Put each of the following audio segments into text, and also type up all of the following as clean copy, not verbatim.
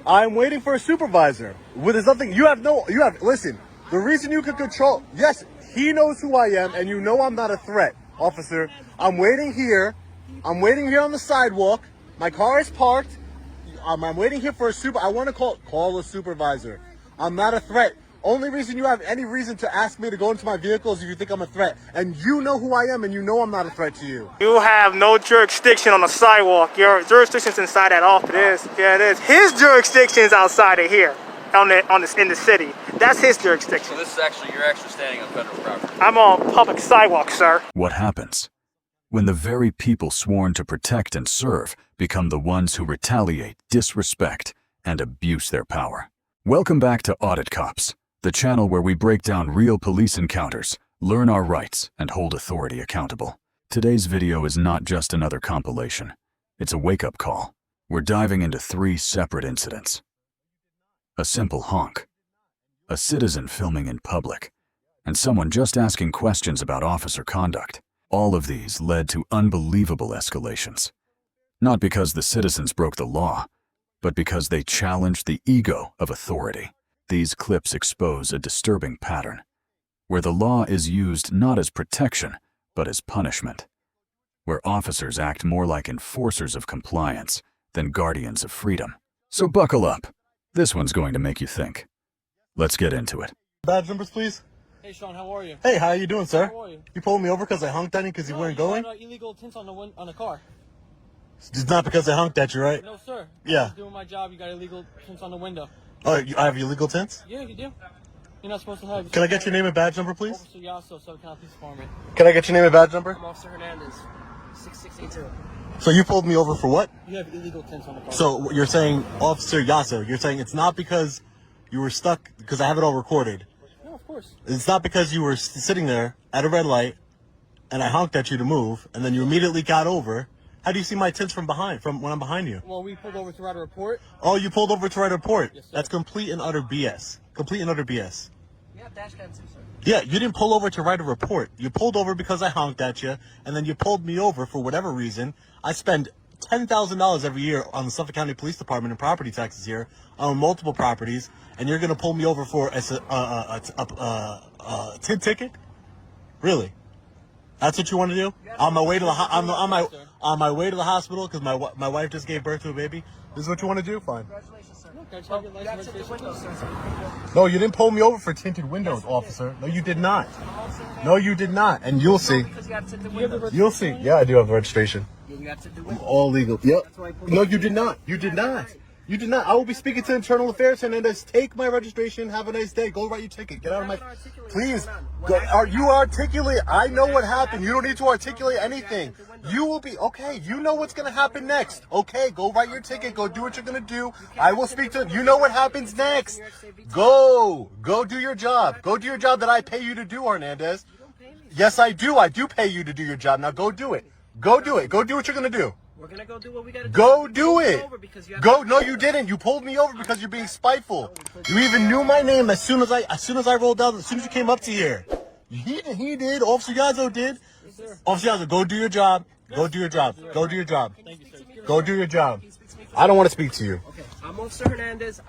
I'm waiting for a supervisor. Well, there's nothing, listen, the reason you can control, yes, he knows who I am, and you know I'm not a threat, officer. I'm waiting here on the sidewalk. My car is parked. I'm waiting here for I want to call a supervisor. I'm not a threat. Only reason you have any reason to ask me to go into my vehicle is if you think I'm a threat. And you know who I am, and you know I'm not a threat to you. You have no jurisdiction on the sidewalk. Your jurisdiction's inside that office. It is. Yeah, it is. His jurisdiction's outside of here, in the city. That's his jurisdiction. So this is actually, you're actually standing on federal property. I'm on public sidewalk, sir. What happens when the very people sworn to protect and serve become the ones who retaliate, disrespect, and abuse their power? Welcome back to Audit Cops, the channel where we break down real police encounters, learn our rights, and hold authority accountable. Today's video is not just another compilation. It's a wake-up call. We're diving into 3 separate incidents. A simple honk, a citizen filming in public, and someone just asking questions about officer conduct. All of these led to unbelievable escalations. Not because the citizens broke the law, but because they challenged the ego of authority. These clips expose a disturbing pattern, where the law is used not as protection, but as punishment, where officers act more like enforcers of compliance than guardians of freedom. So buckle up. This one's going to make you think. Let's get into it. Badge numbers, please. Hey, Sean, how are you? Hey, how you doing, sir? How are you? You pulled me over because I honked at you because you weren't going? No, illegal tints on the car. It's not because I honked at you, right? No, sir. Yeah. I was doing my job. You got illegal tints on the window. Oh, I have illegal tints? Yeah, you do. You're not supposed to have. Can I get your name and badge number, please? Officer Yasso, Southern County Police Department. Can I get your name and badge number? I'm Officer Hernandez, 6682. So you pulled me over for what? You have illegal tints on the car. So you're saying, Officer Yasso, you're saying it's not because you were stuck, because I have it all recorded. No, of course. It's not because you were sitting there at a red light and I honked at you to move and then you immediately got over. How do you see my tints from behind, from when I'm behind you? Well, we pulled over to write a report. Oh, you pulled over to write a report? Yes, sir. That's complete and utter BS. Complete and utter BS. We have dash cam too, sir. Yeah, you didn't pull over to write a report. You pulled over because I honked at you, and then you pulled me over for whatever reason. I spend $10,000 every year on the Suffolk County Police Department and property taxes here on multiple properties, and you're gonna pull me over for a tint ticket? Really? That's what you want to do? On my way to the on my way to the hospital because my wife just gave birth to a baby. This is what you want to do? Fine. Congratulations, sir. No, can I check your license registration? No, you didn't pull me over for tinted windows, officer. No, you did not. No, you did not. And you'll see. You'll see. Yeah, I do have registration. I'm all legal. Yep. No, you did not. You did not. You did not. I will be speaking to Internal Affairs, Hernandez. Take my registration. Have a nice day. Go write your ticket. Get out of my... Please. You articulate. I know what happened. You don't need to articulate anything. You will be... Okay, you know what's going to happen next. Okay, go write your ticket. Go do what you're going to do. I will speak to... You know what happens next. Go. Go do your job. Go do your job that I pay you to do, Hernandez. Yes, I do. I do pay you to do your job. Now go do it. Go do it. Go do what you're going to do. We're gonna go do what we gotta do. Go do it. Go. No, you didn't. You pulled me over because you're being spiteful. You even knew my name as soon as I rolled down. As soon as you came up to here. He did. Officer Yazzo did. Officer Yazzo, go do your job. Go do your job. Go do your job. Go do your job. I don't want to speak to you. Okay, I'm Officer Hernandez.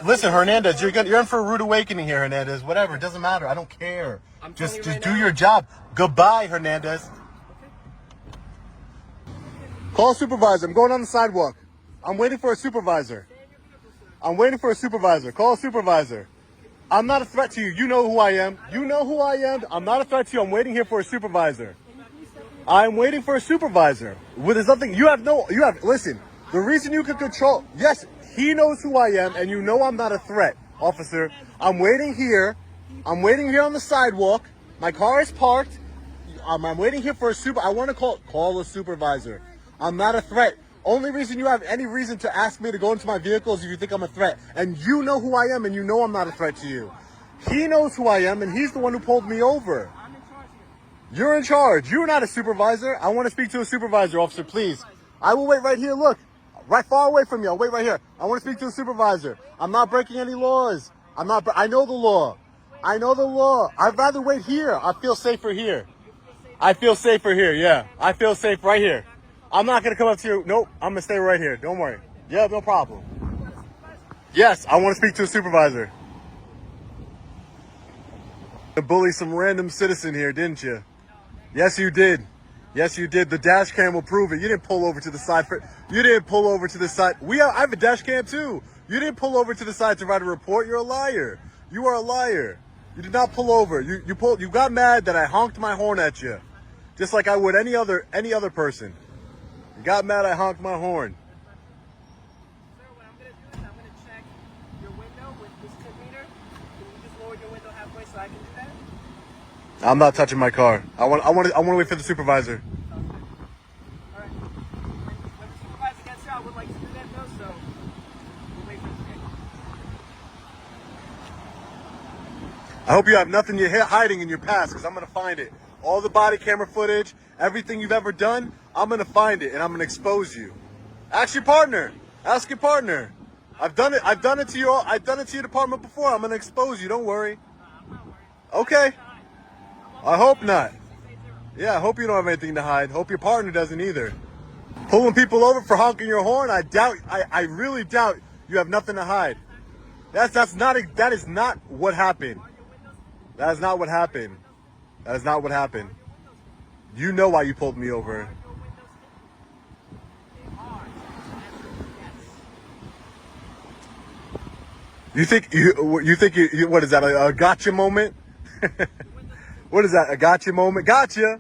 Listen, Hernandez. You're in for a rude awakening here, Hernandez. Whatever. It doesn't matter. I don't care. Just do your job. Goodbye, Hernandez. Call a supervisor. I'm going on the sidewalk. I'm waiting for a supervisor. I'm waiting for a supervisor. Call a supervisor. I'm not a threat to you. You know who I am. You know who I am. I'm not a threat to you. I'm waiting here for a supervisor. I'm waiting for a supervisor. Well, there's nothing. Listen, the reason you can control. Yes, he knows who I am, and you know I'm not a threat, officer. I'm waiting here. I'm waiting here on the sidewalk. My car is parked. I'm waiting here for a I want to call a supervisor. I'm not a threat. Only reason you have any reason to ask me to go into my vehicle is if you think I'm a threat. And you know who I am, and you know I'm not a threat to you. He knows who I am, and he's the one who pulled me over. You're in charge. You're not a supervisor. I want to speak to a supervisor, officer, please. I will wait right here. Look, right far away from you. I'll wait right here. I want to speak to a supervisor. I'm not breaking any laws. I know the law. I know the law. I'd rather wait here. I feel safer here. I feel safer here, yeah. I feel safe right here. I'm not going to come up to you. Nope, I'm going to stay right here. Don't worry. Yeah, no problem. Yes, I want to speak to a supervisor. To bully some random citizen here, didn't you? Yes, you did. Yes, you did. The dash cam will prove it. You didn't pull over to the side for. You didn't pull over to the side. I have a dash cam too. You didn't pull over to the side to write a report. You're a liar. You are a liar. You did not pull over. You got mad that I honked my horn at you, just like I would any other person. You got mad I honked my horn. Sir, what I'm going to do is I'm going to check your window with this tip meter. Can you just lower your window halfway so I can do that? I'm not touching my car. I want to wait for the supervisor. All right. When the supervisor gets here, I would like to do that though, so we'll wait for him to get here. I hope you have nothing you're hiding in your past, because I'm going to find it. All the body camera footage, everything you've ever done, I'm going to find it and I'm going to expose you. Ask your partner. Ask your partner. I've done it to your department before. I'm going to expose you. Don't worry. I'm not worried. Okay. I hope not. Yeah, I hope you don't have anything to hide. Hope your partner doesn't either. Pulling people over for honking your horn, I really doubt you have nothing to hide. That is not what happened. That is not what happened. That is not what happened. You know why you pulled me over. You think what is that, a gotcha moment? What is that, a gotcha moment? Gotcha!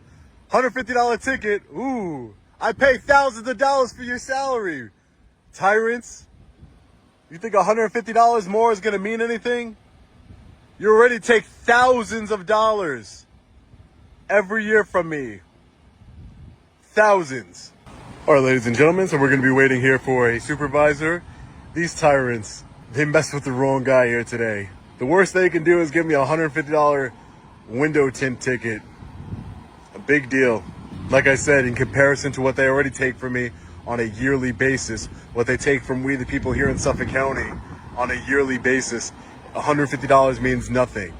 $150 ticket. Ooh, I pay thousands of dollars for your salary. Tyrants. You think $150 more is going to mean anything? You already take thousands of dollars every year from me. Thousands. All right, ladies and gentlemen, so we're going to be waiting here for a supervisor. These tyrants, they messed with the wrong guy here today. The worst they can do is give me a $150 window tint ticket. A big deal. Like I said, in comparison to what they already take from me on a yearly basis, what they take from we the people here in Suffolk County on a yearly basis, $150 means nothing.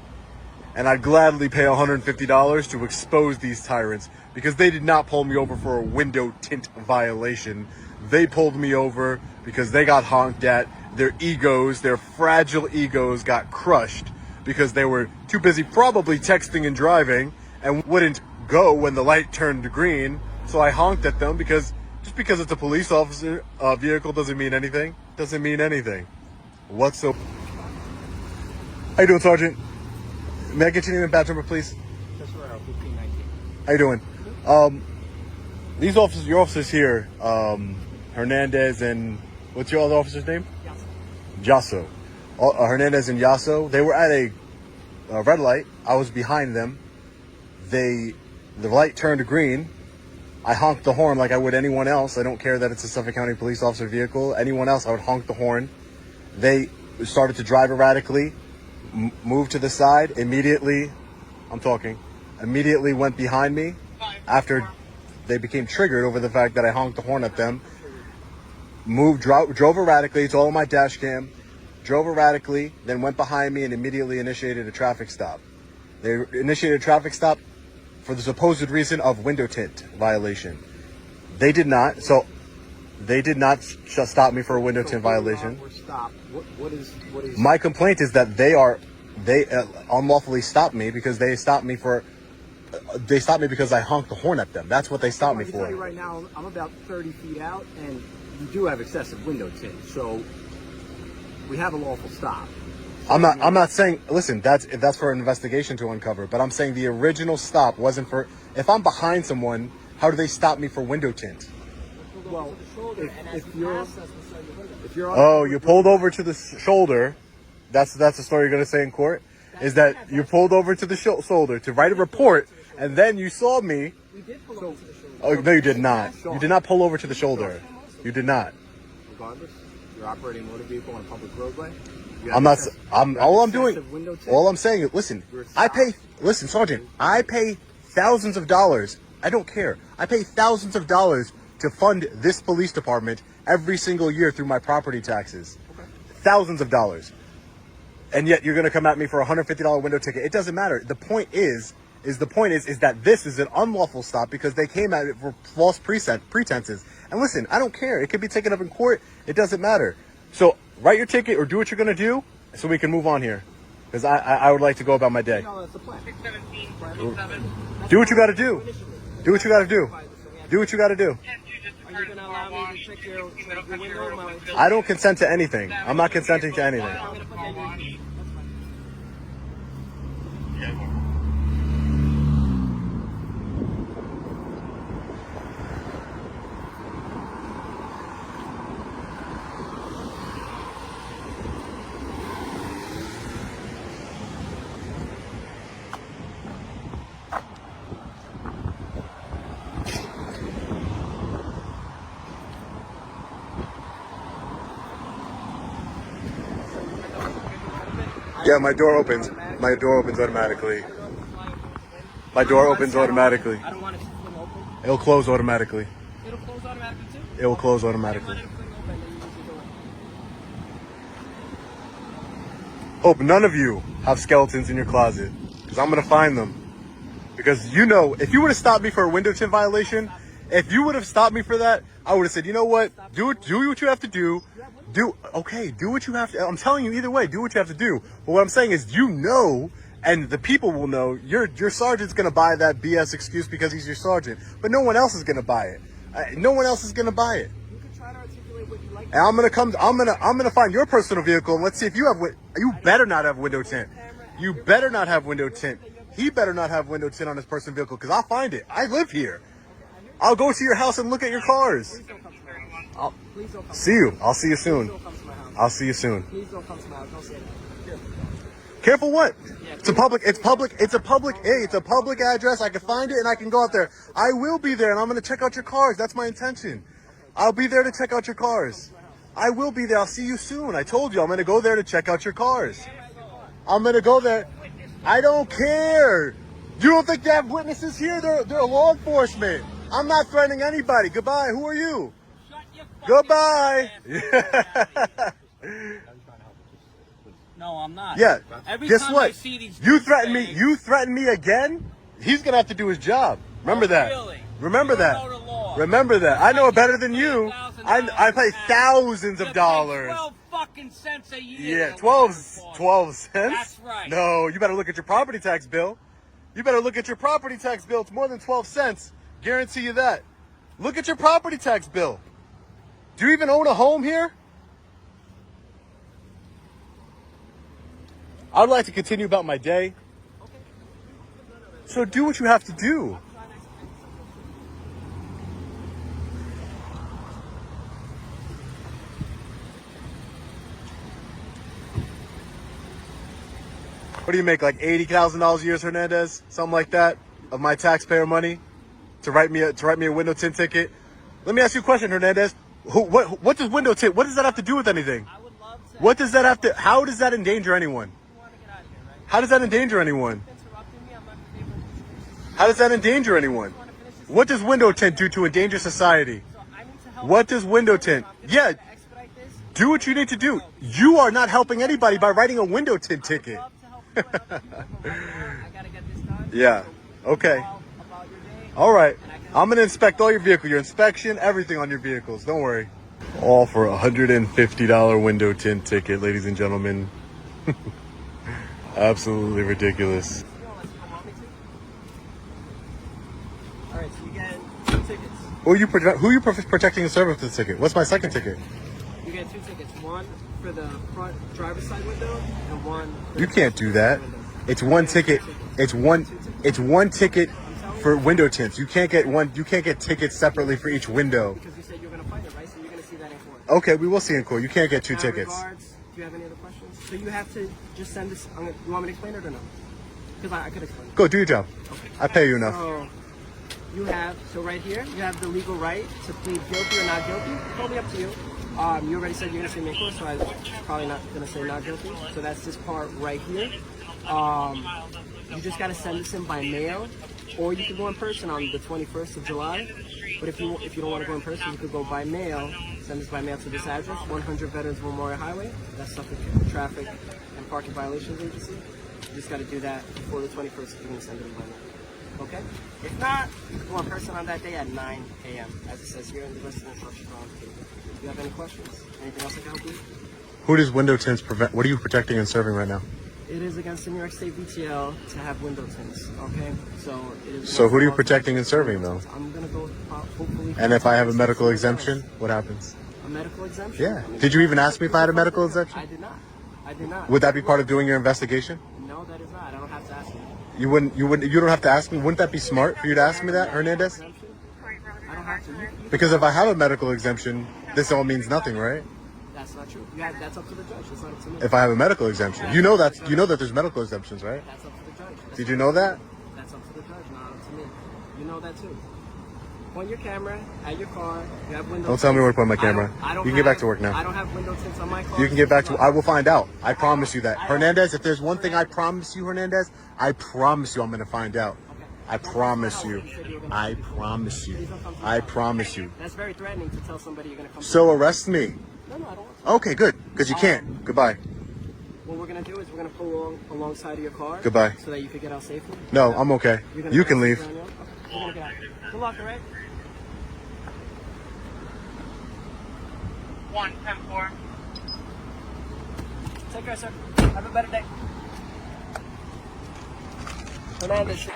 And I'd gladly pay $150 to expose these tyrants, because they did not pull me over for a window tint violation. They pulled me over because they got honked at. Their egos, their fragile egos, got crushed because they were too busy probably texting and driving and wouldn't go when the light turned green. So I honked at them, because just because it's a police officer vehicle doesn't mean anything. Doesn't mean anything whatsoever. How you doing, Sergeant? May I get your name and badge number, please? How you doing? These officers, your officers here, Hernandez and what's your other officer's name? Yasso. Hernandez and Yasso. They were at a red light. I was behind them. The light turned green. I honked the horn like I would anyone else. I don't care that it's a Suffolk County police officer vehicle. Anyone else, I would honk the horn. They started to drive erratically, moved to the side. Immediately went behind me after they became triggered over the fact that I honked the horn at them. Drove erratically. It's all on my dash cam. Drove erratically, then went behind me and immediately initiated a traffic stop. They initiated a traffic stop for the supposed reason of window tint violation. They did not. So they did not stop me for a window tint violation. What is My complaint is that they unlawfully stopped me because they stopped me because I honked the horn at them. That's what they stopped me I can for. tell you right now, I'm about 30 feet out, and you do have excessive window tint, so we have a lawful stop. I'm not saying, listen, that's for an investigation to uncover, but I'm saying the original stop wasn't for, if I'm behind someone, how do they stop me for window tint? Well, if you're Oh, you pulled over to the shoulder. That's the story you're going to say in court? Is that you pulled over to the shoulder to write a report, and then you saw me. We did pull over to the shoulder. Oh, no, you did not. You did not pull over to the shoulder. You did not. Regardless, you're operating a motor vehicle on a public roadway. All I'm saying is, listen, Sergeant, I pay thousands of dollars. I don't care. I pay thousands of dollars to fund this police department every single year through my property taxes. Okay. Thousands of dollars. And yet you're going to come at me for a $150 window ticket. It doesn't matter. The point is that this is an unlawful stop because they came at it for false pretenses. And listen, I don't care. It could be taken up in court. It doesn't matter. So Write your ticket or do what you're gonna do so we can move on here. Because I would like to go about my day. No, that's the plan. Do what you gotta do. Do what you gotta do. Do what you gotta do. Are you gonna allow me to check your window? I don't consent to anything. I'm not consenting to anything. I'm gonna put that in your... Yeah, my door opens. My door opens automatically. My door opens automatically. I don't want it to fling open. It'll close automatically. It'll close automatically too? It will close Let automatically. it fling open and then you usually do it. Hope none of you have skeletons in your closet, because I'm gonna find them. Because you know, if you would have stopped me for a window tint violation, if you would have stopped me for that, I would have said, you know what? Do what you have to do. Do what you have to. I'm telling you either way, do what you have to do. But what I'm saying is, you know, and the people will know, your sergeant's gonna buy that BS excuse because he's your sergeant, but no one else is gonna buy it. No one else is gonna buy it. You can try to articulate what you like. And I'm gonna find your personal vehicle and let's see if you have. You better not have window tint. You better not have window tint. He better not have window tint on his personal vehicle because I'll find it. I live here. I'll go to your house and look at your cars. Please don't come See you. I'll see you soon. to my house. I'll see you soon. Please don't come to my house. Don't say that. Careful what? It's a public address. I can find it and I can go out there. I will be there and I'm going to check out your cars. That's my intention. I'll be there to check out your cars. I will be there. I'll see you soon. I told you I'm going to go there to check out your cars. I'm going to go there. I don't care. You don't think they have witnesses here? They're law enforcement. I'm not threatening anybody. Goodbye. Who are you? Goodbye. No, I'm not. Yeah. Every Guess time what? I see these You threaten me. things- You threaten me again. He's gonna have to do his job. Remember that. Really? Remember You that. don't know the law. Remember that. I know it better than you. $1,000 I pay thousands You of pay dollars. 12 fucking cents a year. Yeah, to 12 cents. That's right. No, you better look at your property tax bill. You better look at your property tax bill. It's more than 12 cents. Guarantee you that. Look at your property tax bill. Do you even own a home here? I'd like to continue about my day. So do what you have to do. What do you make, like $80,000 a year, Hernandez? Something like that, of my taxpayer money to write me a window tint ticket? Let me ask you a question, Hernandez. What does window tint? What does that have to do with anything? I would love to. What does that have to? How does that endanger anyone? You want to get out of here, right? How does that endanger anyone? Interrupting me. I'm not able to. How does that endanger anyone? What does window tint do to endanger society? So I need to help. What does window tint? Yeah, To expedite this. do what you need to do. You are not helping anybody by writing a window tint ticket. Love to help you and other people, but right now I gotta get this done. Yeah. So Okay. call about your day. All right. I'm gonna inspect all your vehicle, your inspection, everything on your vehicles. Don't worry. All for a $150 window tint ticket, ladies and gentlemen. Absolutely ridiculous. You know, unless you don't want me to. All right, so you get 2 tickets. Who are you protecting the server with the ticket? What's my second ticket? You get 2 tickets. One for the front driver's side window, and one. For You the can't do that. window. It's one ticket. It's one ticket for window tints. You can't get tickets separately for each window. Because you said you're gonna fight it, right? So you're gonna see that in court. Okay, we will see in court. You can't get 2 tickets. Regards, do you have any other questions? So you have to just send this. You want me to explain it or no? Because I could explain it. Go do your job. I pay you enough. So right here, you have the legal right to plead guilty or not guilty. Totally up to you. You already said you're gonna say me in court, so I'm probably not gonna say not guilty. So that's this part right here. You just gotta send this in by mail, or you could go in person on the 21st of July. But if you don't want to go in person, you could go by mail. Send this by mail to this address, 100 Veterans Memorial Highway. That's Suffolk Traffic and Parking Violations Agency. You just gotta do that before the 21st if you're gonna send it in by mail. Okay? If not, you can go in person on that day at 9 a.m. as it says here in the rest of the instructions are on the table. Do you have any questions? Anything else I can help you with? Who does window tints prevent? What are you protecting and serving right now? It is against the New York State VTL to have window tints, okay? So it is. So who are you protecting and serving though? I'm gonna go hopefully. And if I have a medical exemption, what happens? A medical exemption? Yeah. Did you even ask me if I had a medical exemption? I did not. I did not. Would that be part of doing your investigation? No, that is not. I don't have to ask you. You don't have to ask me. Wouldn't that be smart for you to ask me that, Hernandez? I don't have to. Because if I have a medical exemption, this all means nothing, right? That's not true. That's up to the judge. That's not up to me. If I have a medical exemption, you know that there's medical exemptions, right? That's up to the judge. Did you know that? That's up to the judge, not up to me. You know that too. Point your camera at your car. You have window. Don't tell me where to point my camera. You can get back to work now. I don't have window tints on my car. You can get back to. I will find out. I promise you that, Hernandez. If there's one thing I promise you, Hernandez, I promise you I'm gonna find out. I promise you. I promise you. I promise you. That's very threatening to tell somebody you're gonna come. So arrest me. No, I don't want to. Okay, good. Because you can't. Goodbye. What we're gonna do is we're gonna pull alongside of your car. Goodbye. So that you can get out safely. No, I'm okay. You can leave. Okay, we're gonna get out. Good luck, all right? 1-10-4. Take care, sir. Have a better day. Hernandez.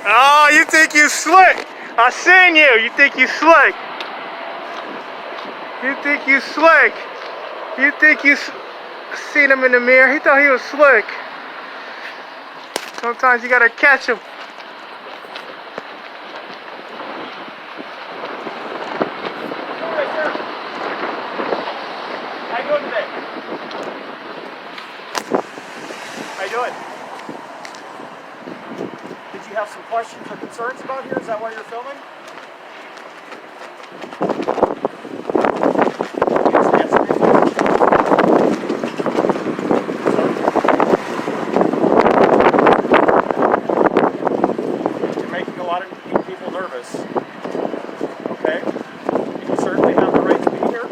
Oh, you think you slick? I seen you. You think you slick? You think you slick? You think you seen him in the mirror? He thought he was slick. Sometimes you gotta catch him. How you doing today? How you doing? Did you have some questions or concerns about here? Is that why you're filming? You're making a lot of people nervous. Okay? You certainly have the right to be here.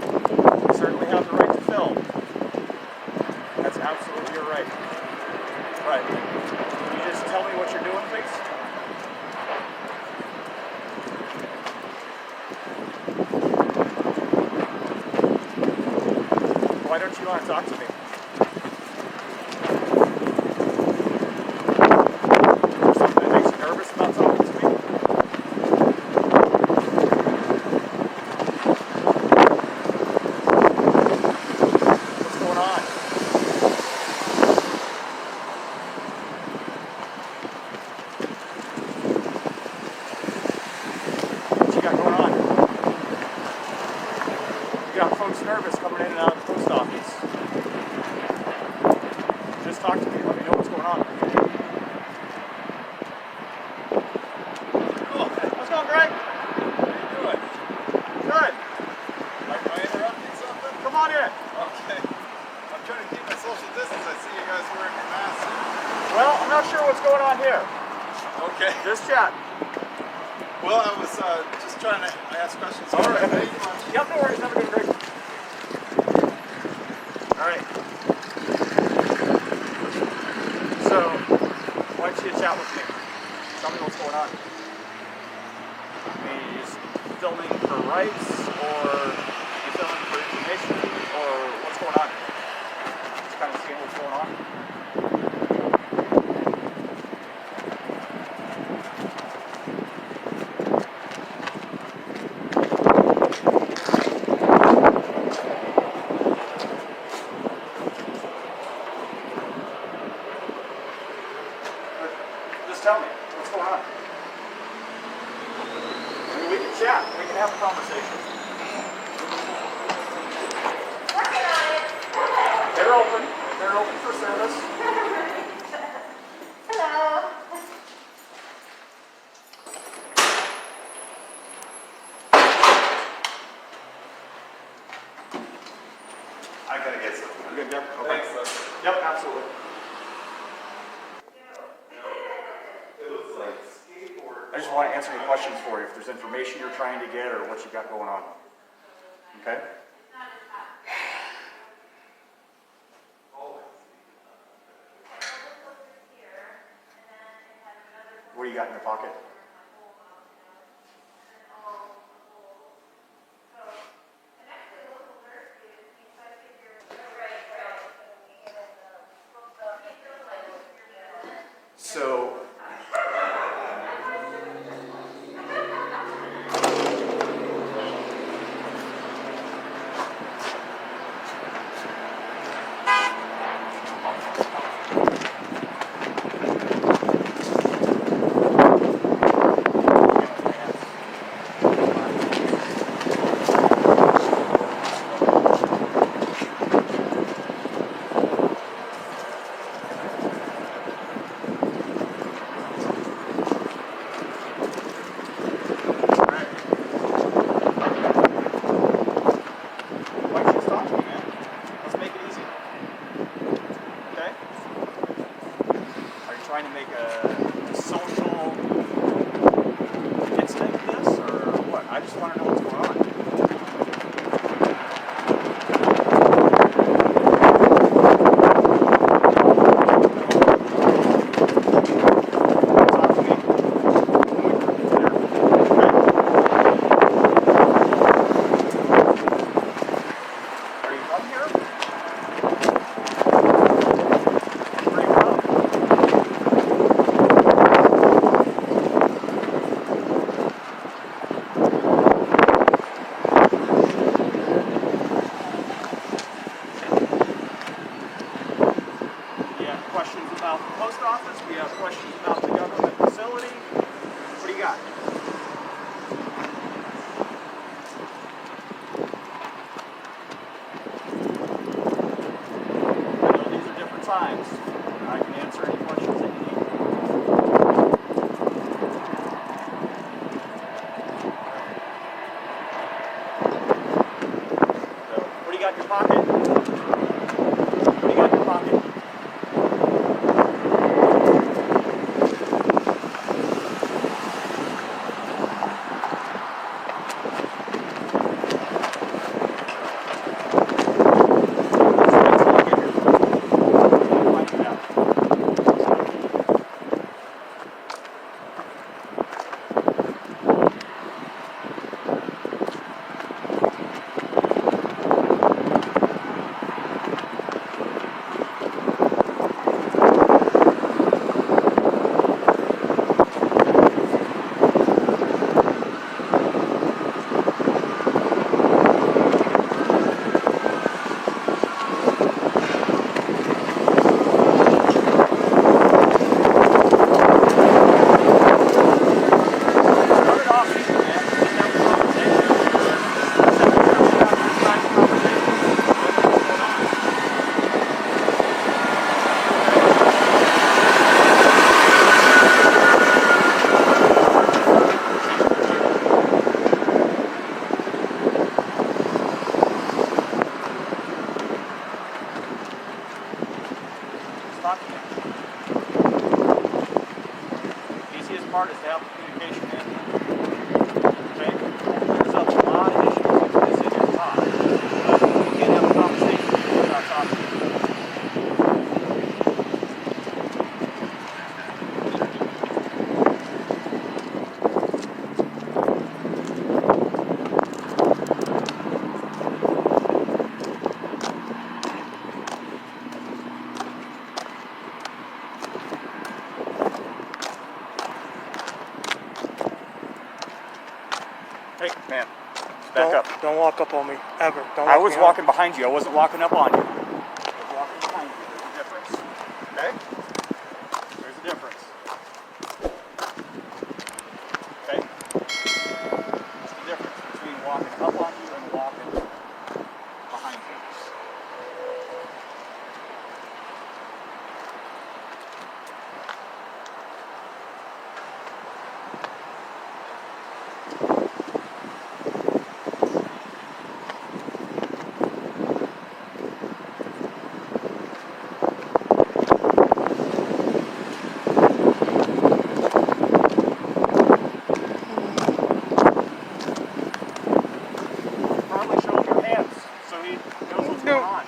You certainly have the right to film. That's absolutely your right. Right. Can you just tell me what you're doing, please? Why don't you want to talk to me? Something that makes you nervous about talking to me? What's going on? What you got going on? You got folks nervous coming in and out of the post office. Just talk to me. Let me know what's going on. Cool. What's going on, Greg? How you doing? Good. Am I interrupting something? Come on in. Okay. I'm trying to keep my social distance. I see you guys wearing your masks. Well, I'm not sure what's going on here. Okay. Just chat. Well, I was just trying to ask questions. All right. How you doing? Yep, no worries. Have a good break. All right. So, why don't you chat with me? Tell me what's going on. Are you just filming for rights, or you filming for information, or what's going on? Just kind of seeing what's going on. Just tell me what's going on. I mean, we can chat. We can have a conversation. They're open. They're open for service. Hello. I gotta get something. You good, Jeff? Okay. Thanks, Lester. Yep, absolutely. It looks like skateboard. I just want to answer any questions for you if there's information you're trying to get or what you got going on. Okay? What do you got in your pocket? So trying to make a social incident of this, or what? I just want to know what's going on. Talk to me. Are you from here? Where are you from? Questions about the post office? We have questions about the government facility. What do you got? I know these are different times. I can answer any questions that you need. So, what do you got in your pocket? What do you got in your pocket? Easiest part is to have communication in. Okay? There's a lot of issues with this in your talk. You can't have a conversation without talking. Hey, man, back up. Don't walk up on me, ever. Don't I walk was me walking behind you. I wasn't walking up on you. I was walking behind you. There's a difference. Okay? There's a difference. Okay? What's the difference between walking up on you and walking behind you? Probably show him your hands so he knows what's going on.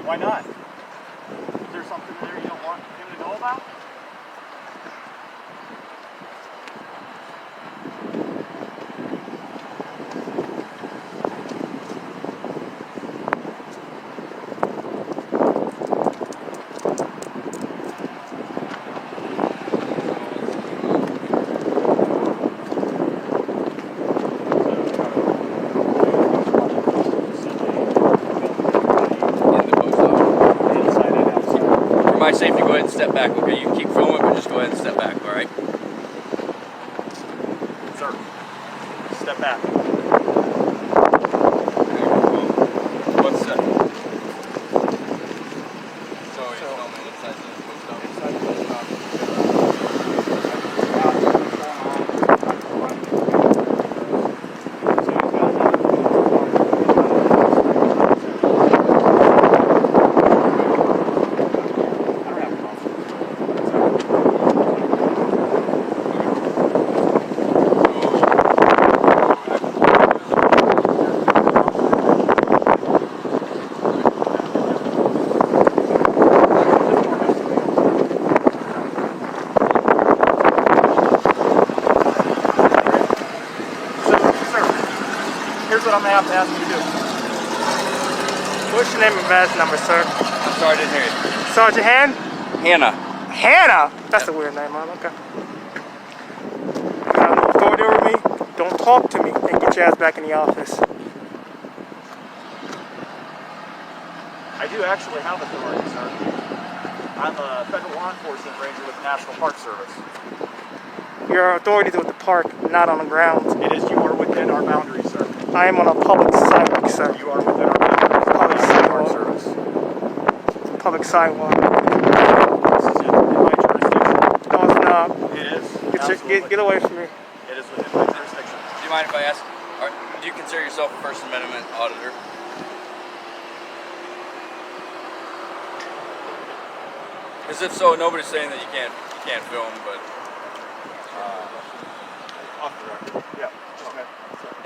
Why not? Is there something there you don't want him to know about? my safety, go ahead and step back, okay? You can keep filming, but just go ahead and step back, all right? Sir, step back. What's that? So he's filming inside the post office. Here's what I'm gonna have to ask you to do. What's your name and badge number, sir? I'm sorry, I didn't hear you. Sergeant Hand? Hannah. Hannah? That's a weird name, man. Okay. You have no authority over me? Don't talk to me and get your ass back in the office. I do actually have authority, sir. I'm a federal law enforcement ranger with the National Park Service. Your authority is with the park, not on the grounds. It is, you are within our boundaries, sir. I am on a public sidewalk, sir. You are within our boundaries. Public National Park sidewalk. Service. Public sidewalk. This is in my jurisdiction. No, it's not. It is. Get away from me. It is within my jurisdiction. Do you mind if I ask, do you consider yourself a First Amendment auditor? Because if so, nobody's saying that you can't film, but Off the record. Yeah. Okay.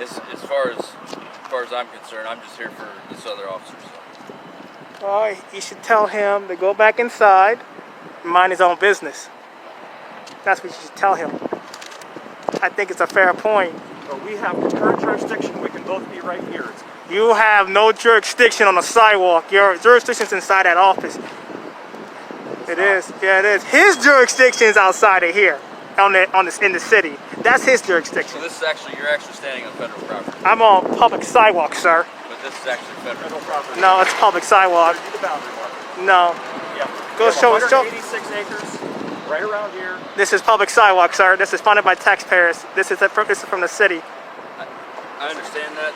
as far as I'm concerned, I'm just here for this other officer. So. Well, you should tell him to go back inside and mind his own business. That's what you should tell him. I think it's a fair point. But we have concurrent jurisdiction. We can both be right here. You have no jurisdiction on the sidewalk. Your jurisdiction's inside that office. It is. Yeah, it is. His jurisdiction is outside of here, in the city. That's his jurisdiction. So this is you're actually standing on federal property. I'm on public sidewalk, sir. But this is actually federal property. No, it's public sidewalk. The boundary marker. No. Yeah. Go show. 186 acres right around here. This is public sidewalk, sir. This is funded by taxpayers. This is from the city. I understand that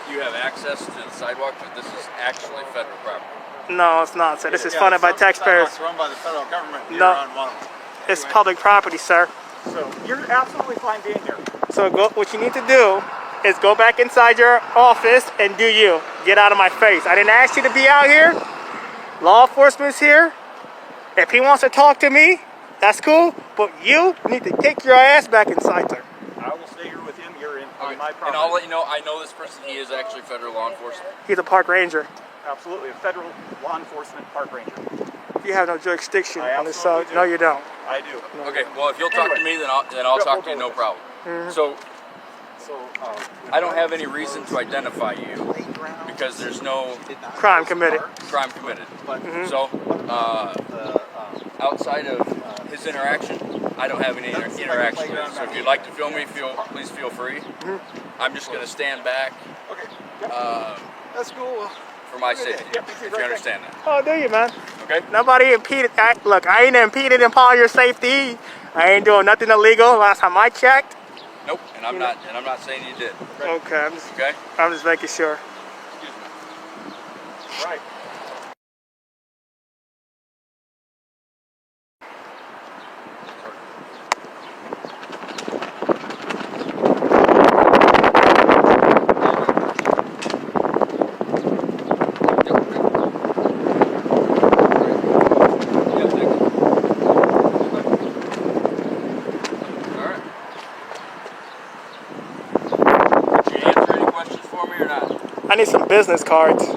you have access to the sidewalk, but this is actually federal property. No, it's not, sir. This is funded by taxpayers. It's run by the federal government. No. You're on one of them. It's public property, sir. So you're absolutely fine being here. So what you need to do is go back inside your office and do you. Get out of my face. I didn't ask you to be out here. Law enforcement's here. If he wants to talk to me, that's cool. But you need to take your ass back inside, sir. I will stay here with him. You're on Okay. my property. And I'll let you know, I know this person, he is actually federal law enforcement. He's a park ranger. Absolutely, a federal law enforcement park ranger. You have no jurisdiction I on this absolutely side. do. No, you don't. I do. Okay, well, if you'll talk to me, then I'll talk to you, no problem. So, I don't have any reason to identify you because there's no Crime committed. crime committed. So, outside of his interaction, I don't have any interaction with him. So if you'd like to film me, please feel free. I'm just going to stand back That's cool. for my safety, if you understand that. Oh, do you, man? Okay? Nobody impeded. Look, I ain't impeded upon your safety. I ain't doing nothing illegal. Last time I checked. Nope, and I'm not saying you did. Okay, Okay? I'm just making sure. Right. I need some business cards. You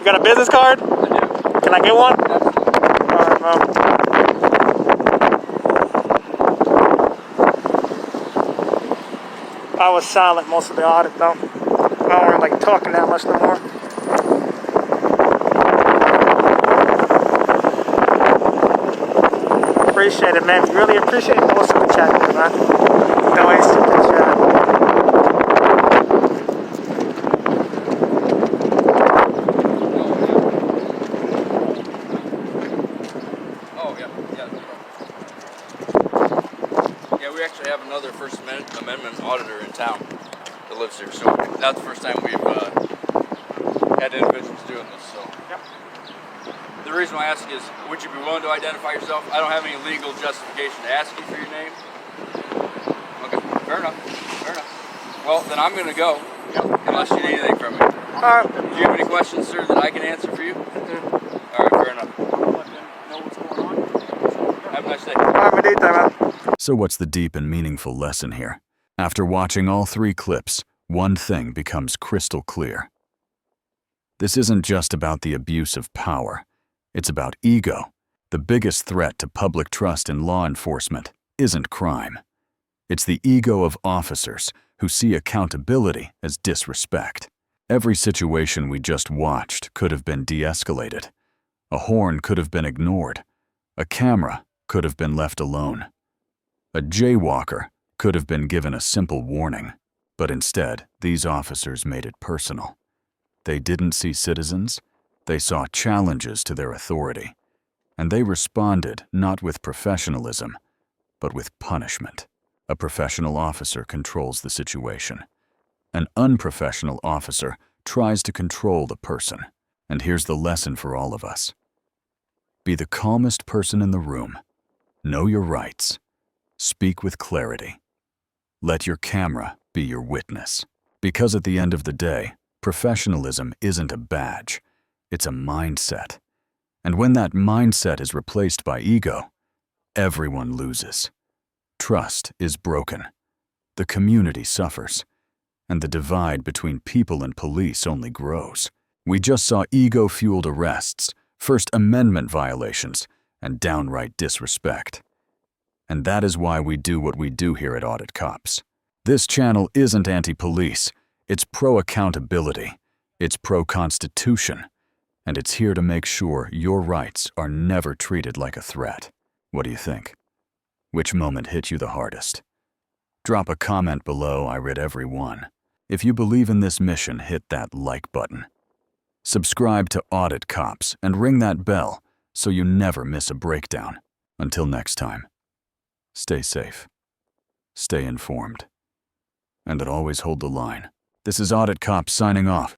got a business card? I do. Can I get one? Absolutely. Alright, well. I was silent most of the audit though. I don't really like talking that much no more. Appreciate it, man. Really appreciate it. No super chat there, man. No way super chat. lives here, so not the first time we've had individuals doing this. So Yep. the reason I ask is, would you be willing to identify yourself? I don't have any legal justification to ask you for your name. Okay, fair enough. Fair enough. Well, then I'm going to go. Unless you need anything from me. All right. Do you have any questions, sir, that I can answer for you? All right, fair enough. I'll let them know what's going on. Have a nice day. All right, my dude, man. So what's the deep and meaningful lesson here? After watching all 3 clips, one thing becomes crystal clear. This isn't just about the abuse of power. It's about ego. The biggest threat to public trust in law enforcement isn't crime. It's the ego of officers who see accountability as disrespect. Every situation we just watched could have been de-escalated. A horn could have been ignored. A camera could have been left alone. A jaywalker could have been given a simple warning. But instead, these officers made it personal. They didn't see citizens. They saw challenges to their authority. And they responded not with professionalism, but with punishment. A professional officer controls the situation. An unprofessional officer tries to control the person. And here's the lesson for all of us. Be the calmest person in the room. Know your rights. Speak with clarity. Let your camera be your witness. Because at the end of the day, professionalism isn't a badge. It's a mindset. And when that mindset is replaced by ego, everyone loses. Trust is broken. The community suffers. And the divide between people and police only grows. We just saw ego-fueled arrests, First Amendment violations, and downright disrespect. And that is why we do what we do here at Audit Cops. This channel isn't anti-police. It's pro-accountability. It's pro-constitution. And it's here to make sure your rights are never treated like a threat. What do you think? Which moment hit you the hardest? Drop a comment below. I read every one. If you believe in this mission, hit that like button. Subscribe to Audit Cops and ring that bell so you never miss a breakdown. Until next time, stay safe, stay informed, and always hold the line. This is Audit Cops signing off.